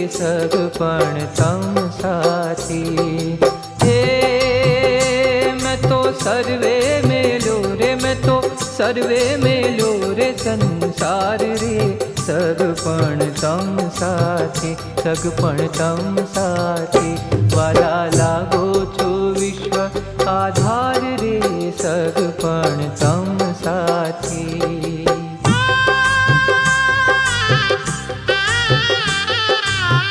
सगपण तम साथी। हे मैं तो सर्वे मेलो रे, मैं तो सर्वे मेलो रे संसार रे, सगपण तम साथी, सगपण तम साथी। वाला लाग